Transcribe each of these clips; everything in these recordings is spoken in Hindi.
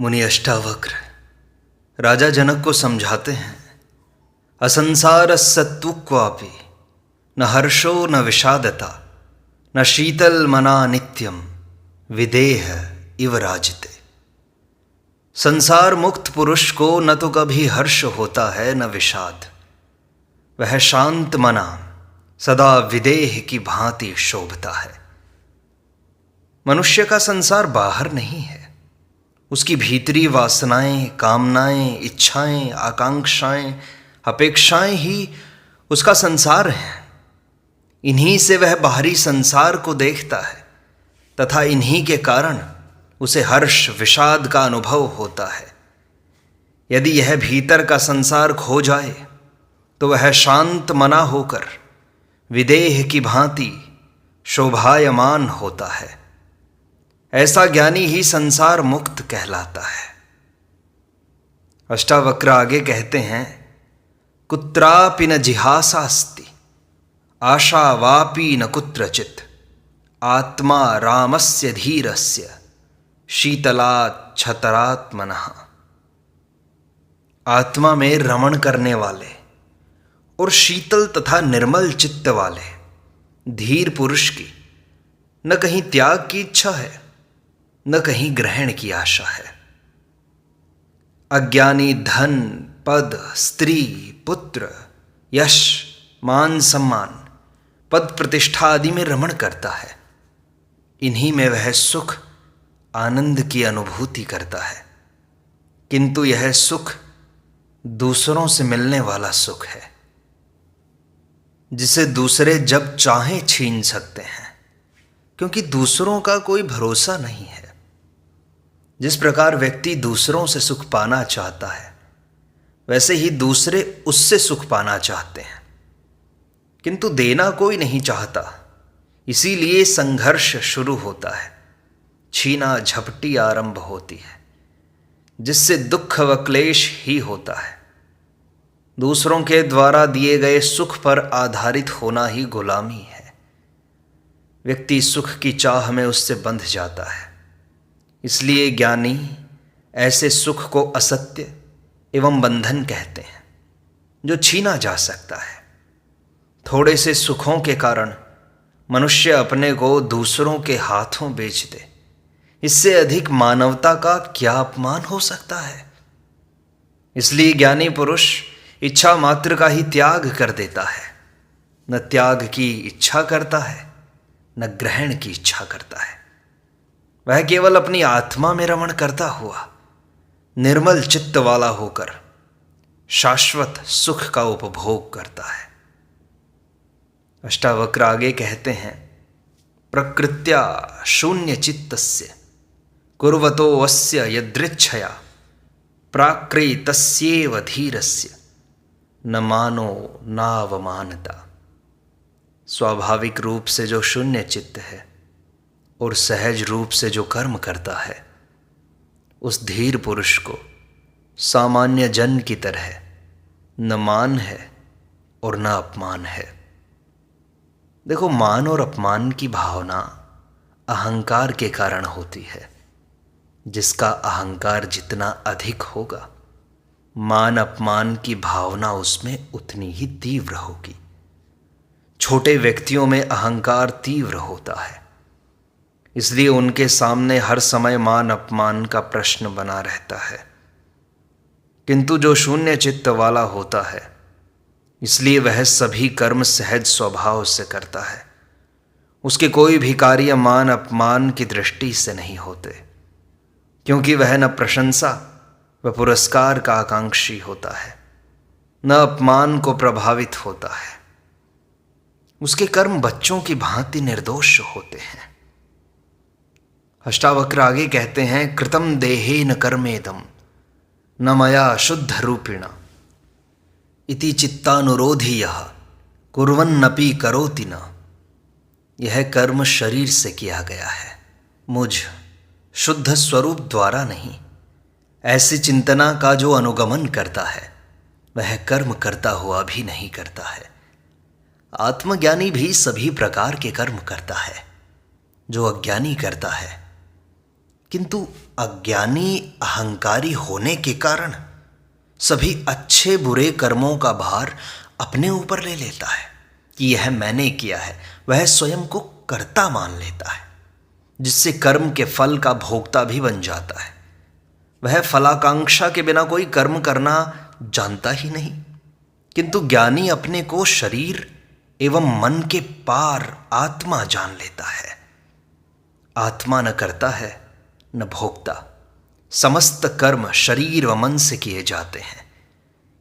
मुनि अष्टावक्र राजा जनक को समझाते हैं, असंसार सत्वक्वापि न हर्षो न विषादता न शीतल मना नित्यम विदेह इव राजते। संसार मुक्त पुरुष को न तो कभी हर्ष होता है न विषाद, वह शांत मना सदा विदेह की भांति शोभता है। मनुष्य का संसार बाहर नहीं है, उसकी भीतरी वासनाएं, कामनाएं, इच्छाएं, आकांक्षाएं, अपेक्षाएं ही उसका संसार है। इन्हीं से वह बाहरी संसार को देखता है तथा इन्हीं के कारण उसे हर्ष विषाद का अनुभव होता है। यदि यह भीतर का संसार खो जाए तो वह शांत मना होकर विदेह की भांति शोभायमान होता है। ऐसा ज्ञानी ही संसार मुक्त कहलाता है। अष्टावक्र आगे कहते हैं, कुत्रापि न जिहासास्ति आशा वापि न कुत्रचित् आत्मा रामस्य धीरस्य शीतलात् छतरात्मनः। आत्मा में रमण करने वाले और शीतल तथा निर्मल चित्त वाले धीर पुरुष की न कहीं त्याग की इच्छा है न कहीं ग्रहण की आशा है। अज्ञानी धन, पद, स्त्री, पुत्र, यश, मान सम्मान, पद प्रतिष्ठा आदि में रमण करता है। इन्हीं में वह सुख आनंद की अनुभूति करता है, किंतु यह सुख दूसरों से मिलने वाला सुख है, जिसे दूसरे जब चाहें छीन सकते हैं, क्योंकि दूसरों का कोई भरोसा नहीं है। जिस प्रकार व्यक्ति दूसरों से सुख पाना चाहता है, वैसे ही दूसरे उससे सुख पाना चाहते हैं, किंतु देना कोई नहीं चाहता। इसीलिए संघर्ष शुरू होता है, छीना झपटी आरंभ होती है, जिससे दुख व क्लेश ही होता है। दूसरों के द्वारा दिए गए सुख पर आधारित होना ही गुलामी है। व्यक्ति सुख की चाह में उससे बंध जाता है। इसलिए ज्ञानी ऐसे सुख को असत्य एवं बंधन कहते हैं, जो छीना जा सकता है। थोड़े से सुखों के कारण मनुष्य अपने को दूसरों के हाथों बेच दे, इससे अधिक मानवता का क्या अपमान हो सकता है। इसलिए ज्ञानी पुरुष इच्छा मात्र का ही त्याग कर देता है, न त्याग की इच्छा करता है न ग्रहण की इच्छा करता है। वह केवल अपनी आत्मा में रमण करता हुआ निर्मल चित्त वाला होकर शाश्वत सुख का उपभोग करता है। अष्टावक्र आगे कहते हैं, प्रकृत्या शून्य चित्तस्य कुर्वतो अस्य यदृच्छया प्राकृतस्येव धीरस्य न मानो नावमानता। स्वाभाविक रूप से जो शून्य चित्त है और सहज रूप से जो कर्म करता है, उस धीर पुरुष को सामान्य जन की तरह न मान है और न अपमान है। देखो, मान और अपमान की भावना अहंकार के कारण होती है। जिसका अहंकार जितना अधिक होगा, मान अपमान की भावना उसमें उतनी ही तीव्र होगी। छोटे व्यक्तियों में अहंकार तीव्र होता है, इसलिए उनके सामने हर समय मान अपमान का प्रश्न बना रहता है। किंतु जो शून्य चित्त वाला होता है, इसलिए वह सभी कर्म सहज स्वभाव से करता है। उसके कोई भी कार्य मान अपमान की दृष्टि से नहीं होते, क्योंकि वह न प्रशंसा व पुरस्कार का आकांक्षी होता है, न अपमान को प्रभावित होता है। उसके कर्म बच्चों की भांति निर्दोष होते हैं। अष्टावक्र आगे कहते हैं, कृतम देहेन कर्मेदम न मया शुद्ध रूपिणा इति चित्तानुरोधी यह कुर्वन्नपि करोति न। यह कर्म शरीर से किया गया है, मुझ शुद्ध स्वरूप द्वारा नहीं। ऐसी चिंतना का जो अनुगमन करता है, वह कर्म करता हुआ भी नहीं करता है। आत्मज्ञानी भी सभी प्रकार के कर्म करता है, जो अज्ञानी करता है। किंतु अज्ञानी अहंकारी होने के कारण सभी अच्छे बुरे कर्मों का भार अपने ऊपर ले लेता है कि यह मैंने किया है। वह स्वयं को कर्ता मान लेता है, जिससे कर्म के फल का भोक्ता भी बन जाता है। वह फलाकांक्षा के बिना कोई कर्म करना जानता ही नहीं। किंतु ज्ञानी अपने को शरीर एवं मन के पार आत्मा जान लेता है। आत्मा न करता है न भोक्ता। समस्त कर्म शरीर व मन से किए जाते हैं,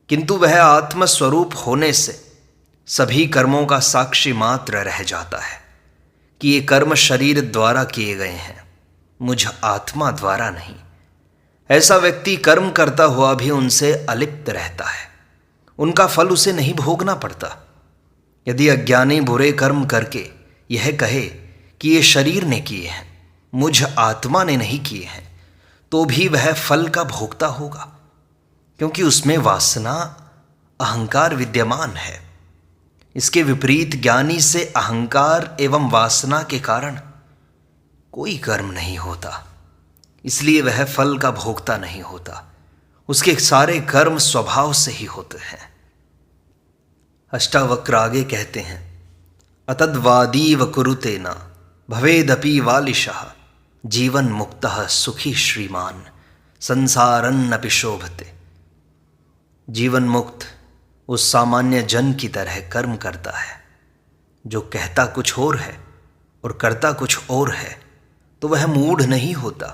किंतु वह आत्म स्वरूप होने से सभी कर्मों का साक्षी मात्र रह जाता है कि ये कर्म शरीर द्वारा किए गए हैं, मुझ आत्मा द्वारा नहीं। ऐसा व्यक्ति कर्म करता हुआ भी उनसे अलिप्त रहता है, उनका फल उसे नहीं भोगना पड़ता। यदि अज्ञानी बुरे कर्म करके यह कहे कि ये शरीर ने किए हैं, मुझ आत्मा ने नहीं किए हैं, तो भी वह फल का भोगता होगा, क्योंकि उसमें वासना अहंकार विद्यमान है। इसके विपरीत ज्ञानी से अहंकार एवं वासना के कारण कोई कर्म नहीं होता, इसलिए वह फल का भोगता नहीं होता। उसके सारे कर्म स्वभाव से ही होते हैं। अष्टावक्र आगे कहते हैं, अतद्वादीव कुरुते न भवेदपि वालिशः जीवन मुक्तः सुखी श्रीमान संसारन्नपि शोभते। जीवन मुक्त उस सामान्य जन की तरह कर्म करता है जो कहता कुछ और है और करता कुछ और है, तो वह मूढ़ नहीं होता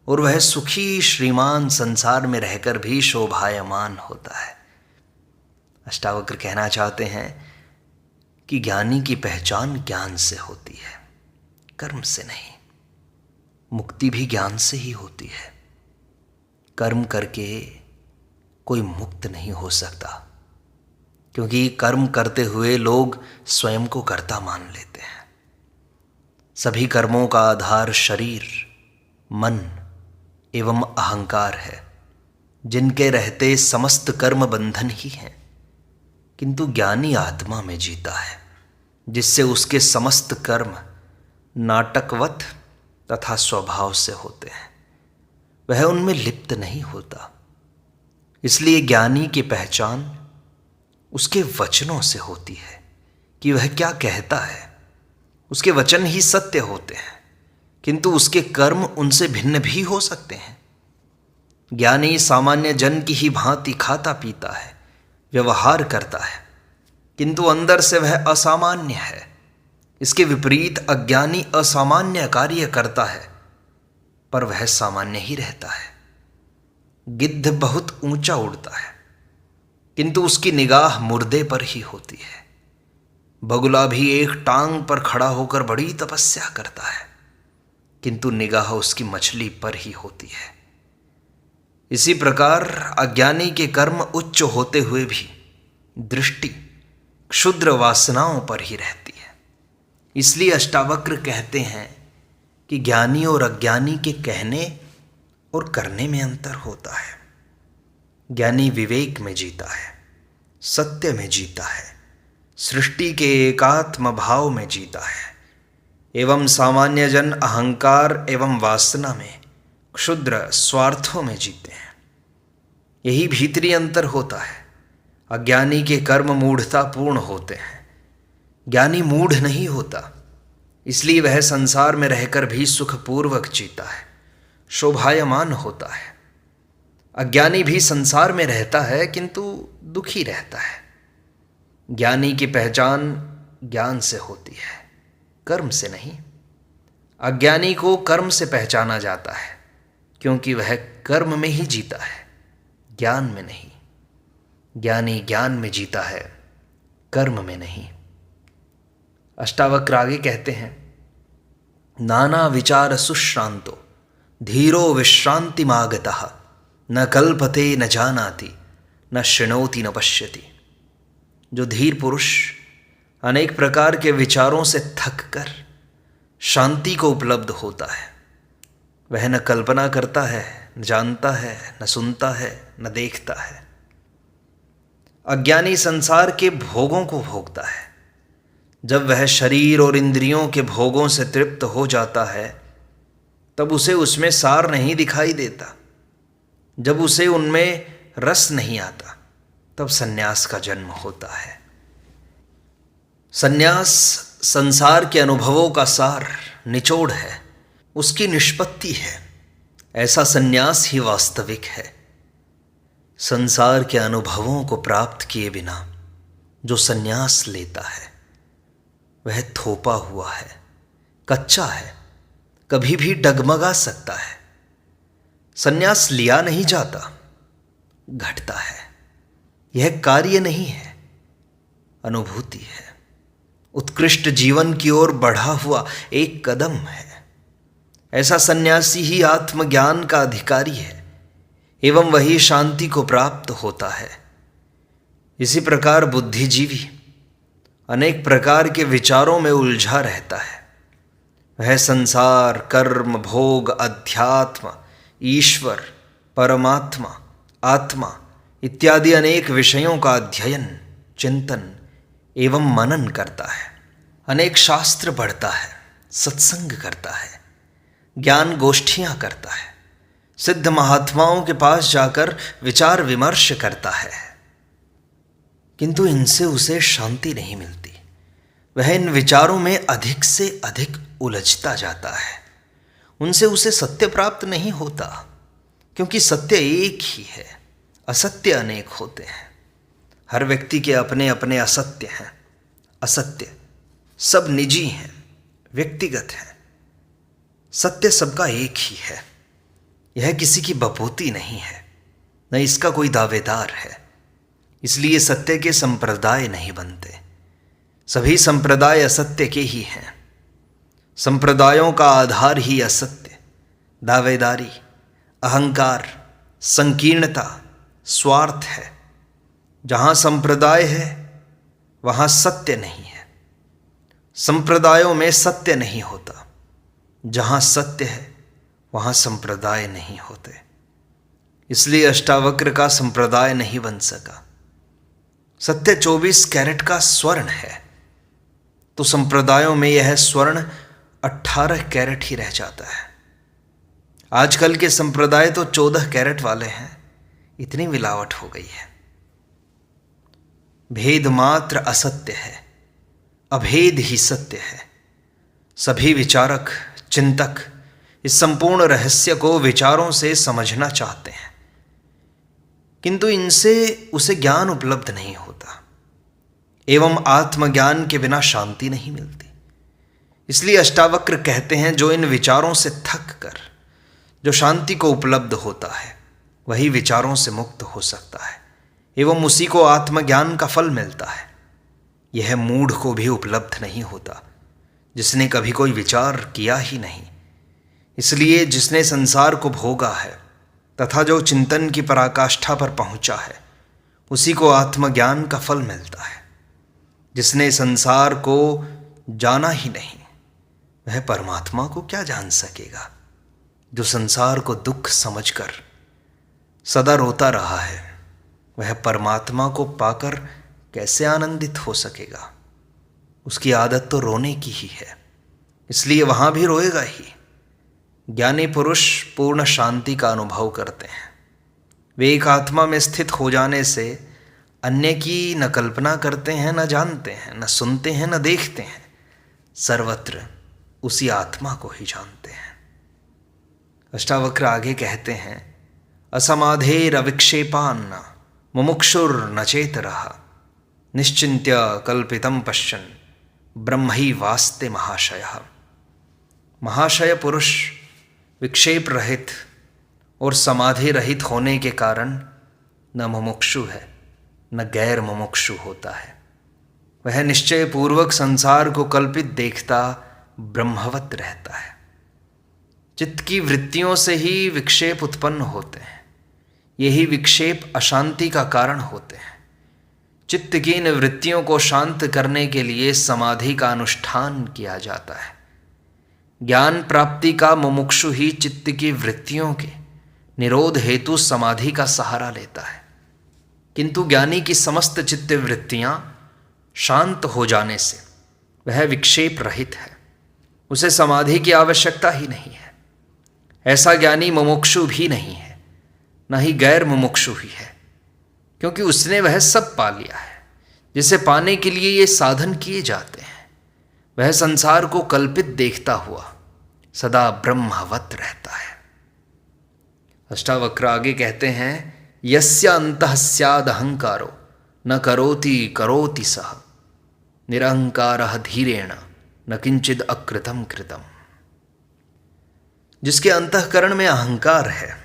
और वह सुखी श्रीमान संसार में रहकर भी शोभायमान होता है। अष्टावक्र कहना चाहते हैं कि ज्ञानी की पहचान ज्ञान से होती है, कर्म से नहीं। मुक्ति भी ज्ञान से ही होती है। कर्म करके कोई मुक्त नहीं हो सकता, क्योंकि कर्म करते हुए लोग स्वयं को कर्ता मान लेते हैं। सभी कर्मों का आधार शरीर, मन एवं अहंकार है, जिनके रहते समस्त कर्म बंधन ही हैं। किंतु ज्ञानी आत्मा में जीता है, जिससे उसके समस्त कर्म नाटकवत तथा स्वभाव से होते हैं, वह उनमें लिप्त नहीं होता। इसलिए ज्ञानी की पहचान उसके वचनों से होती है कि वह क्या कहता है। उसके वचन ही सत्य होते हैं, किंतु उसके कर्म उनसे भिन्न भी हो सकते हैं। ज्ञानी सामान्य जन की ही भांति खाता पीता है, व्यवहार करता है, किंतु अंदर से वह असामान्य है। इसके विपरीत अज्ञानी असामान्य कार्य करता है, पर वह सामान्य ही रहता है। गिद्ध बहुत ऊंचा उड़ता है, किंतु उसकी निगाह मुर्दे पर ही होती है। बगुला भी एक टांग पर खड़ा होकर बड़ी तपस्या करता है, किंतु निगाह उसकी मछली पर ही होती है। इसी प्रकार अज्ञानी के कर्म उच्च होते हुए भी दृष्टि क्षुद्र वासनाओं पर ही रहती है। इसलिए अष्टावक्र कहते हैं कि ज्ञानी और अज्ञानी के कहने और करने में अंतर होता है। ज्ञानी विवेक में जीता है, सत्य में जीता है, सृष्टि के एकात्म भाव में जीता है, एवं सामान्य जन अहंकार एवं वासना में क्षुद्र स्वार्थों में जीते हैं। यही भीतरी अंतर होता है। अज्ञानी के कर्म मूढ़तापूर्ण होते हैं, ज्ञानी मूढ़ नहीं होता, इसलिए वह संसार में रहकर भी सुखपूर्वक जीता है, शोभायमान होता है। अज्ञानी भी संसार में रहता है, किंतु दुखी रहता है। ज्ञानी की पहचान ज्ञान से होती है, कर्म से नहीं। अज्ञानी को कर्म से पहचाना जाता है, क्योंकि वह कर्म में ही जीता है, ज्ञान में नहीं। ज्ञानी ज्ञान में जीता है, कर्म में नहीं। अष्टावक्र आगे कहते हैं, नाना विचार सुश्रांतो धीरो विश्रांतिमागतः न कल्पते न जानाति न शृणोति न पश्यति। जो धीर पुरुष अनेक प्रकार के विचारों से थक कर शांति को उपलब्ध होता है, वह न कल्पना करता है, न जानता है, न सुनता है, न देखता है। अज्ञानी संसार के भोगों को भोगता है। जब वह शरीर और इंद्रियों के भोगों से तृप्त हो जाता है, तब उसे उसमें सार नहीं दिखाई देता। जब उसे उनमें रस नहीं आता, तब सन्यास का जन्म होता है। सन्यास संसार के अनुभवों का सार, निचोड़ है, उसकी निष्पत्ति है। ऐसा सन्यास ही वास्तविक है। संसार के अनुभवों को प्राप्त किए बिना जो सन्यास लेता है वह थोपा हुआ है, कच्चा है, कभी भी डगमगा सकता है। सन्यास लिया नहीं जाता, घटता है। यह कार्य नहीं है, अनुभूति है। उत्कृष्ट जीवन की ओर बढ़ा हुआ एक कदम है। ऐसा सन्यासी ही आत्मज्ञान का अधिकारी है एवं वही शांति को प्राप्त होता है। इसी प्रकार बुद्धिजीवी अनेक प्रकार के विचारों में उलझा रहता है। वह संसार, कर्म, भोग, अध्यात्म, ईश्वर, परमात्मा, आत्मा इत्यादि अनेक विषयों का अध्ययन, चिंतन एवं मनन करता है। अनेक शास्त्र पढ़ता है, सत्संग करता है, ज्ञान गोष्ठियां करता है, सिद्ध महात्माओं के पास जाकर विचार विमर्श करता है, किंतु इनसे उसे शांति नहीं मिलती। वह इन विचारों में अधिक से अधिक उलझता जाता है। उनसे उसे सत्य प्राप्त नहीं होता, क्योंकि सत्य एक ही है, असत्य अनेक होते हैं। हर व्यक्ति के अपने अपने असत्य हैं। असत्य सब निजी हैं, व्यक्तिगत हैं। सत्य सबका एक ही है। यह किसी की बपोती नहीं है, न इसका कोई दावेदार है। इसलिए सत्य के संप्रदाय नहीं बनते। सभी संप्रदाय असत्य के ही हैं। संप्रदायों का आधार ही असत्य, दावेदारी, अहंकार, संकीर्णता, स्वार्थ है। जहाँ संप्रदाय है वहाँ सत्य नहीं है। संप्रदायों में सत्य नहीं होता। जहाँ सत्य है वहाँ संप्रदाय नहीं होते। इसलिए अष्टावक्र का संप्रदाय नहीं बन सका। सत्य 24 कैरेट का स्वर्ण है, तो संप्रदायों में यह स्वर्ण 18 कैरेट ही रह जाता है। आजकल के संप्रदाय तो 14 कैरेट वाले हैं। इतनी मिलावट हो गई है। भेद मात्र असत्य है, अभेद ही सत्य है। सभी विचारक, चिंतक इस संपूर्ण रहस्य को विचारों से समझना चाहते हैं, किंतु इनसे उसे ज्ञान उपलब्ध नहीं होता एवं आत्मज्ञान के बिना शांति नहीं मिलती। इसलिए अष्टावक्र कहते हैं, जो इन विचारों से थक कर जो शांति को उपलब्ध होता है वही विचारों से मुक्त हो सकता है एवं उसी को आत्मज्ञान का फल मिलता है। यह मूढ़ को भी उपलब्ध नहीं होता, जिसने कभी कोई विचार किया ही नहीं। इसलिए जिसने संसार को भोगा है तथा जो चिंतन की पराकाष्ठा पर पहुंचा है, उसी को आत्मज्ञान का फल मिलता है। जिसने संसार को जाना ही नहीं, वह परमात्मा को क्या जान सकेगा। जो संसार को दुख समझकर सदा रोता रहा है, वह परमात्मा को पाकर कैसे आनंदित हो सकेगा। उसकी आदत तो रोने की ही है, इसलिए वहाँ भी रोएगा ही। ज्ञानी पुरुष पूर्ण शांति का अनुभव करते हैं। वे एक आत्मा में स्थित हो जाने से अन्य की न कल्पना करते हैं, न जानते हैं, न सुनते हैं, न देखते हैं। सर्वत्र उसी आत्मा को ही जानते हैं। अष्टावक्र आगे कहते हैं, असमाधेर अविक्षेपान्न मुमुक्षुर न चेतरः निश्चिन्त्य कल्पितं पश्यन् ब्रह्मैवास्ते वास्ते महाशयः। महाशय पुरुष विक्षेप रहित और समाधि रहित होने के कारण न मुमुक्षु है न गैर मुमुक्षु होता है। वह निश्चय पूर्वक संसार को कल्पित देखता ब्रह्मवत रहता है। चित्त की वृत्तियों से ही विक्षेप उत्पन्न होते हैं। यही विक्षेप अशांति का कारण होते हैं। चित्त की इन वृत्तियों को शांत करने के लिए समाधि का अनुष्ठान किया जाता है। ज्ञान प्राप्ति का मुमुक्षु ही चित्त की वृत्तियों के निरोध हेतु समाधि का सहारा लेता है, किंतु ज्ञानी की समस्त चित्त वृत्तियां शांत हो जाने से वह विक्षेप रहित है। उसे समाधि की आवश्यकता ही नहीं है। ऐसा ज्ञानी मुमुक्षु भी नहीं है, न ही गैर मुमुक्षु ही है, क्योंकि उसने वह सब पा लिया है जिसे पाने के लिए ये साधन किए जाते हैं। वह संसार को कल्पित देखता हुआ सदा ब्रह्मवत रहता है। अष्टावक्र आगे कहते हैं, यस्य अंतः स्याद अहंकारो न करोति करोति सः, निरहंकारः धीरेण न किंचिद अकृतम कृतम। जिसके अंतःकरण में अहंकार है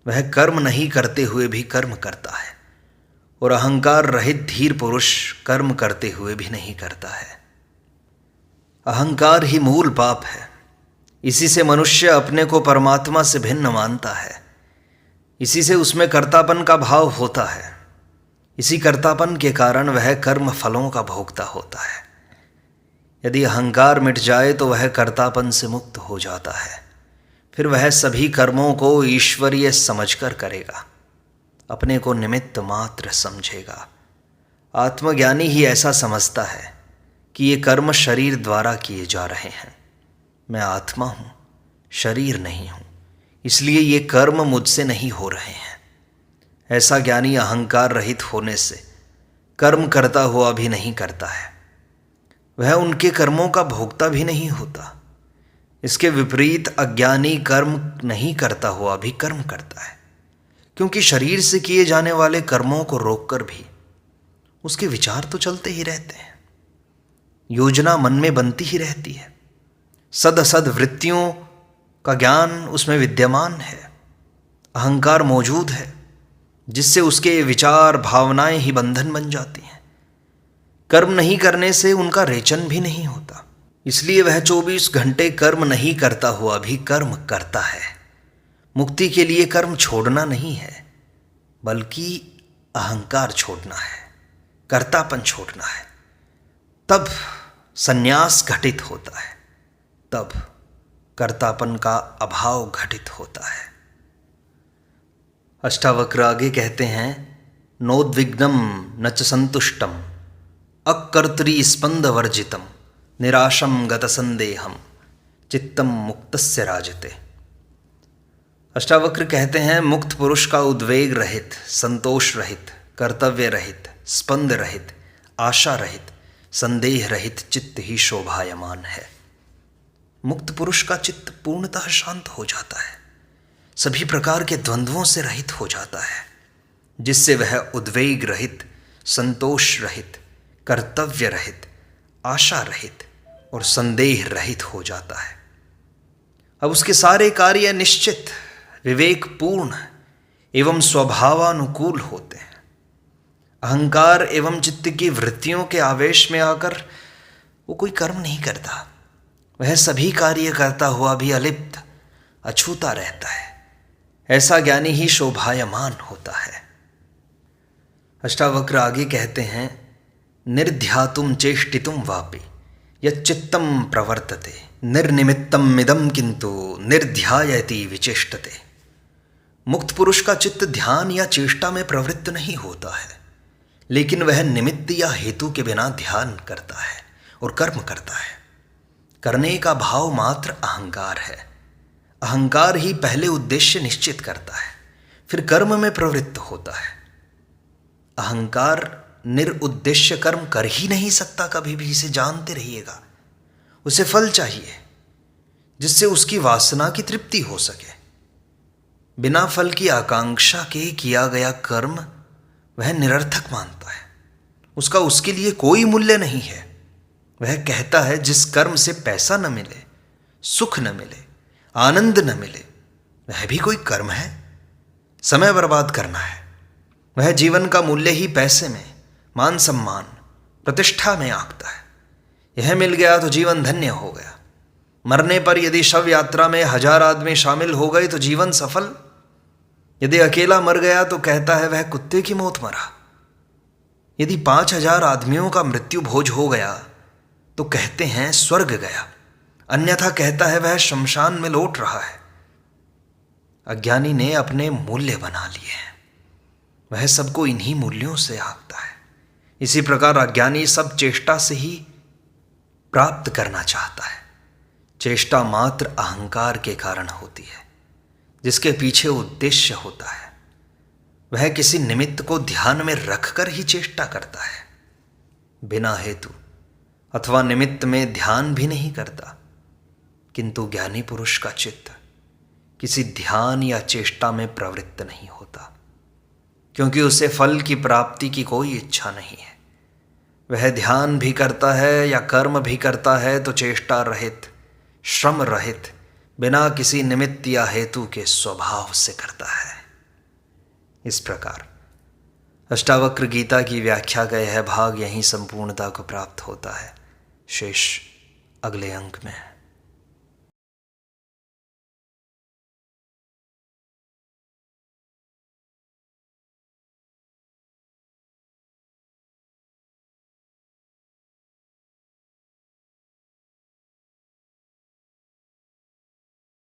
वह कर्म नहीं करते हुए भी कर्म करता है, और अहंकार रहित धीर पुरुष कर्म करते हुए भी नहीं करता है। अहंकार ही मूल पाप है। इसी से मनुष्य अपने को परमात्मा से भिन्न मानता है। इसी से उसमें कर्तापन का भाव होता है। इसी कर्तापन के कारण वह कर्म फलों का भोगता होता है। यदि अहंकार मिट जाए तो वह कर्तापन से मुक्त हो जाता है। फिर वह सभी कर्मों को ईश्वरीय समझकर करेगा, अपने को निमित्त मात्र समझेगा। आत्मज्ञानी ही ऐसा समझता है कि ये कर्म शरीर द्वारा किए जा रहे हैं। मैं आत्मा हूँ, शरीर नहीं हूँ, इसलिए ये कर्म मुझसे नहीं हो रहे हैं। ऐसा ज्ञानी अहंकार रहित होने से कर्म करता हुआ भी नहीं करता है। वह उनके कर्मों का भोगता भी नहीं होता। इसके विपरीत अज्ञानी कर्म नहीं करता हुआ भी कर्म करता है, क्योंकि शरीर से किए जाने वाले कर्मों को रोककर भी उसके विचार तो चलते ही रहते हैं। योजना मन में बनती ही रहती है। सद असद वृत्तियों का ज्ञान उसमें विद्यमान है। अहंकार मौजूद है, जिससे उसके विचार भावनाएं ही बंधन बन जाती हैं। कर्म नहीं करने से उनका रेचन भी नहीं होता, इसलिए वह 24 घंटे कर्म नहीं करता हुआ भी कर्म करता है। मुक्ति के लिए कर्म छोड़ना नहीं है, बल्कि अहंकार छोड़ना है, कर्तापन छोड़ना है। तब संन्यास घटित होता है, तब कर्तापन का अभाव घटित होता है। अष्टावक्र आगे कहते हैं, नोद्विग्नम न च संतुष्टम अकर्तरी स्पंद वर्जितम निराशम गत संदेहम चित्तम मुक्तस्य राजते। अष्टावक्र कहते हैं, मुक्त पुरुष का उद्वेग रहित, संतोष रहित, कर्तव्य रहित, स्पंद रहित, आशा रहित, संदेह रहित चित्त ही शोभायमान है। मुक्त पुरुष का चित्त पूर्णतः शांत हो जाता है, सभी प्रकार के द्वंद्वों से रहित हो जाता है, जिससे वह उद्वेग रहित, संतोष रहित, कर्तव्य रहित, आशा रहित और संदेह रहित हो जाता है। अब उसके सारे कार्य निश्चित, विवेकपूर्ण एवं स्वभावानुकूल होते हैं। अहंकार एवं चित्त की वृत्तियों के आवेश में आकर वो कोई कर्म नहीं करता। वह सभी कार्य करता हुआ भी अलिप्त, अछूता रहता है। ऐसा ज्ञानी ही शोभायमान होता है। अष्टावक्र आगे कहते हैं, निर्ध्यातुम चेष्टितुम वापि यच्चित्तम प्रवर्तते निर्निमित्तम इदम किंतु निर्ध्यायति विचेष्टते। मुक्त पुरुष का चित्त ध्यान या चेष्टा में प्रवृत्त नहीं होता है, लेकिन वह निमित्त या हेतु के बिना ध्यान करता है और कर्म करता है। करने का भाव मात्र अहंकार है। अहंकार ही पहले उद्देश्य निश्चित करता है, फिर कर्म में प्रवृत्त होता है। अहंकार निरुद्देश्य कर्म कर ही नहीं सकता कभी भी, इसे जानते रहिएगा। उसे फल चाहिए जिससे उसकी वासना की तृप्ति हो सके। बिना फल की आकांक्षा के किया गया कर्म वह निरर्थक मानता है। उसका उसके लिए कोई मूल्य नहीं है। वह कहता है, जिस कर्म से पैसा न मिले, सुख न मिले, आनंद न मिले, वह भी कोई कर्म है। समय बर्बाद करना है। वह जीवन का मूल्य ही पैसे में, मान सम्मान, प्रतिष्ठा में आंकता है। यह मिल गया तो जीवन धन्य हो गया। मरने पर यदि शव यात्रा में 1000 आदमी शामिल हो गए तो जीवन सफल। यदि अकेला मर गया तो कहता है वह कुत्ते की मौत मरा। यदि 5000 आदमियों का मृत्यु भोज हो गया तो कहते हैं स्वर्ग गया, अन्यथा कहता है वह शमशान में लौट रहा है। अज्ञानी ने अपने मूल्य बना लिए हैं। वह सबको इन्हीं मूल्यों से आंकता है। इसी प्रकार अज्ञानी सब चेष्टा से ही प्राप्त करना चाहता है। चेष्टा मात्र अहंकार के कारण होती है। जिसके पीछे उद्देश्य होता है, वह किसी निमित्त को ध्यान में रखकर ही चेष्टा करता है, बिना हेतु अथवा निमित्त में ध्यान भी नहीं करता। किंतु ज्ञानी पुरुष का चित्त किसी ध्यान या चेष्टा में प्रवृत्त नहीं होता, क्योंकि उसे फल की प्राप्ति की कोई इच्छा नहीं है। वह ध्यान भी करता है या कर्म भी करता है तो चेष्टा रहित, श्रम रहित, बिना किसी निमित्त या हेतु के स्वभाव से करता है। इस प्रकार अष्टावक्र गीता की व्याख्या का यह भाग यहीं संपूर्णता को प्राप्त होता है। शेष अगले अंक में।